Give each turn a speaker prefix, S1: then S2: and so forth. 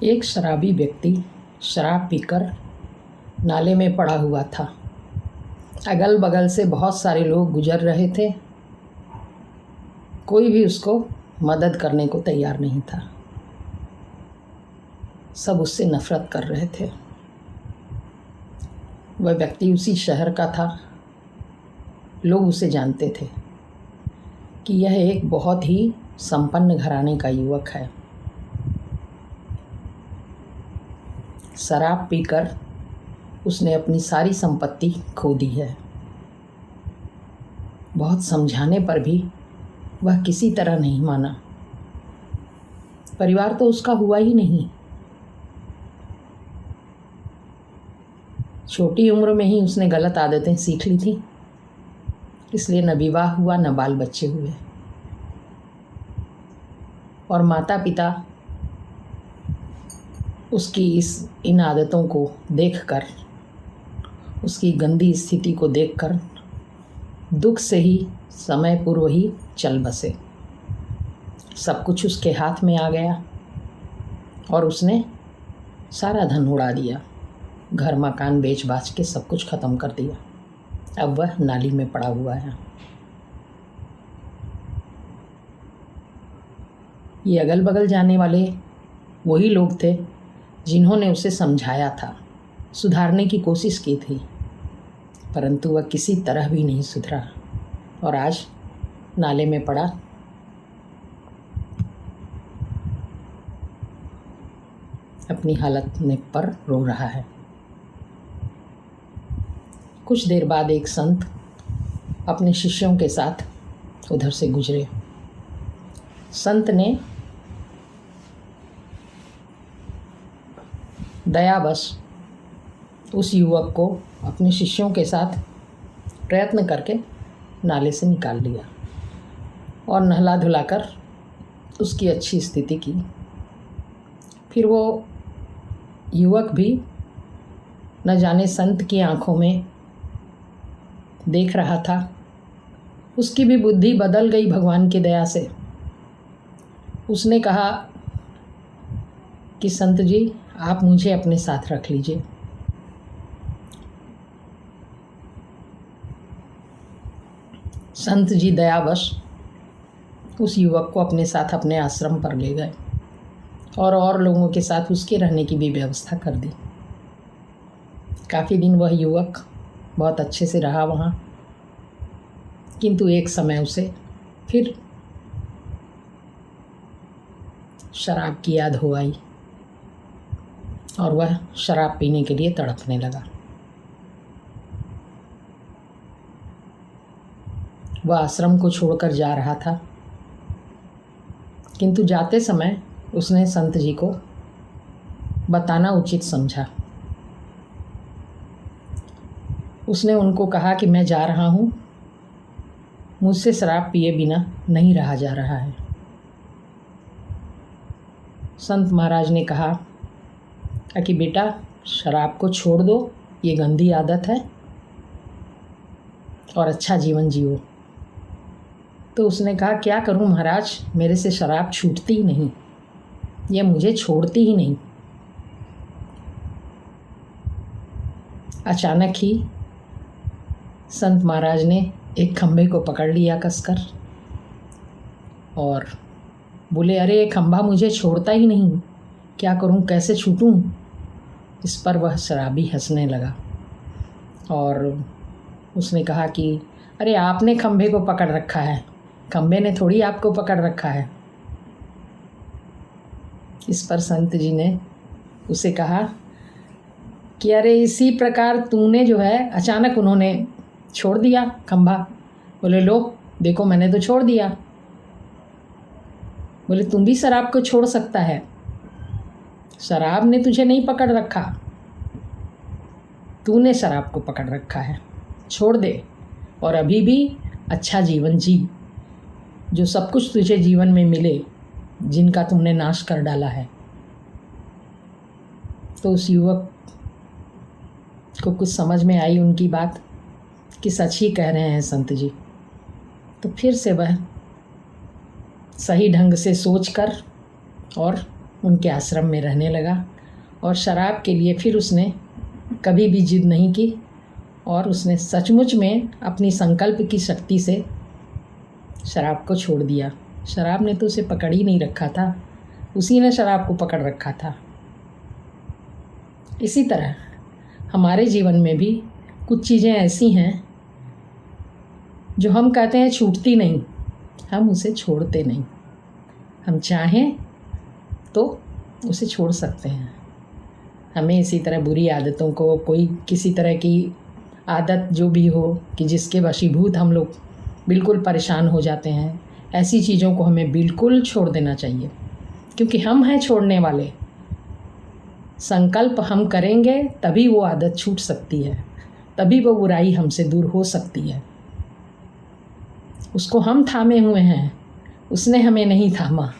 S1: एक शराबी व्यक्ति शराब पीकर नाले में पड़ा हुआ था। अगल बगल से बहुत सारे लोग गुजर रहे थे। कोई भी उसको मदद करने को तैयार नहीं था। सब उससे नफरत कर रहे थे। वह व्यक्ति उसी शहर का था। लोग उसे जानते थे कि यह एक बहुत ही संपन्न घराने का युवक है। शराब पीकर उसने अपनी सारी संपत्ति खो दी है। बहुत समझाने पर भी वह किसी तरह नहीं माना। परिवार तो उसका हुआ ही नहीं। छोटी उम्र में ही उसने गलत आदतें सीख ली थी, इसलिए न विवाह हुआ न बाल बच्चे हुए। और माता पिता उसकी इन आदतों को देखकर, उसकी गंदी स्थिति को देखकर दुख से ही समय पूर्व ही चल बसे। सब कुछ उसके हाथ में आ गया और उसने सारा धन उड़ा दिया। घर मकान बेच बाच के सब कुछ ख़त्म कर दिया। अब वह नाली में पड़ा हुआ है। ये अगल बगल जाने वाले वही लोग थे जिन्होंने उसे समझाया था, सुधारने की कोशिश की थी, परंतु वह किसी तरह भी नहीं सुधरा और आज नाले में पड़ा अपनी हालत में पर रो रहा है। कुछ देर बाद एक संत अपने शिष्यों के साथ उधर से गुजरे। संत ने दयावश उस युवक को अपने शिष्यों के साथ प्रयत्न करके नाले से निकाल लिया और नहला धुलाकर उसकी अच्छी स्थिति की। फिर वो युवक भी न जाने संत की आंखों में देख रहा था। उसकी भी बुद्धि बदल गई भगवान की दया से। उसने कहा कि संत जी, आप मुझे अपने साथ रख लीजिए। संत जी दयावश उस युवक को अपने साथ अपने आश्रम पर ले गए और लोगों के साथ उसके रहने की भी व्यवस्था कर दी। काफ़ी दिन वह युवक बहुत अच्छे से रहा वहाँ, किंतु एक समय उसे फिर शराब की याद हो आई और वह शराब पीने के लिए तड़पने लगा। वह आश्रम को छोड़कर जा रहा था, किंतु जाते समय उसने संत जी को बताना उचित समझा। उसने उनको कहा कि मैं जा रहा हूँ, मुझसे शराब पिए बिना नहीं रहा जा रहा है। संत महाराज ने कहा कि बेटा, शराब को छोड़ दो, ये गंदी आदत है, और अच्छा जीवन जियो। तो उसने कहा, क्या करूं महाराज, मेरे से शराब छूटती ही नहीं, यह मुझे छोड़ती ही नहीं। अचानक ही संत महाराज ने एक खंभे को पकड़ लिया कसकर और बोले, अरे ये खंभा मुझे छोड़ता ही नहीं, क्या करूं, कैसे छूटूं। इस पर वह शराबी हंसने लगा और उसने कहा कि अरे आपने खंभे को पकड़ रखा है, खंभे ने थोड़ी आपको पकड़ रखा है। इस पर संत जी ने उसे कहा कि अरे इसी प्रकार तूने जो है, अचानक उन्होंने छोड़ दिया खंभा। बोले, लो देखो मैंने तो छोड़ दिया। बोले, तुम भी शराब को छोड़ सकता है, शराब ने तुझे नहीं पकड़ रखा, तूने शराब को पकड़ रखा है, छोड़ दे और अभी भी अच्छा जीवन जी, जो सब कुछ तुझे जीवन में मिले जिनका तुमने नाश कर डाला है। तो उस युवक को कुछ समझ में आई उनकी बात कि सच ही कह रहे हैं संत जी। तो फिर से वह सही ढंग से सोचकर और उनके आश्रम में रहने लगा और शराब के लिए फिर उसने कभी भी जिद नहीं की और उसने सचमुच में अपनी संकल्प की शक्ति से शराब को छोड़ दिया। शराब ने तो उसे पकड़ ही नहीं रखा था, उसी ने शराब को पकड़ रखा था। इसी तरह हमारे जीवन में भी कुछ चीज़ें ऐसी हैं जो हम कहते हैं छूटती नहीं, हम उसे छोड़ते नहीं। हम चाहें तो उसे छोड़ सकते हैं। हमें इसी तरह बुरी आदतों को, कोई किसी तरह की आदत जो भी हो कि जिसके वशीभूत हम लोग बिल्कुल परेशान हो जाते हैं, ऐसी चीज़ों को हमें बिल्कुल छोड़ देना चाहिए, क्योंकि हम हैं छोड़ने वाले। संकल्प हम करेंगे तभी वो आदत छूट सकती है, तभी वो बुराई हमसे दूर हो सकती है। उसको हम थामे हुए हैं, उसने हमें नहीं थामा।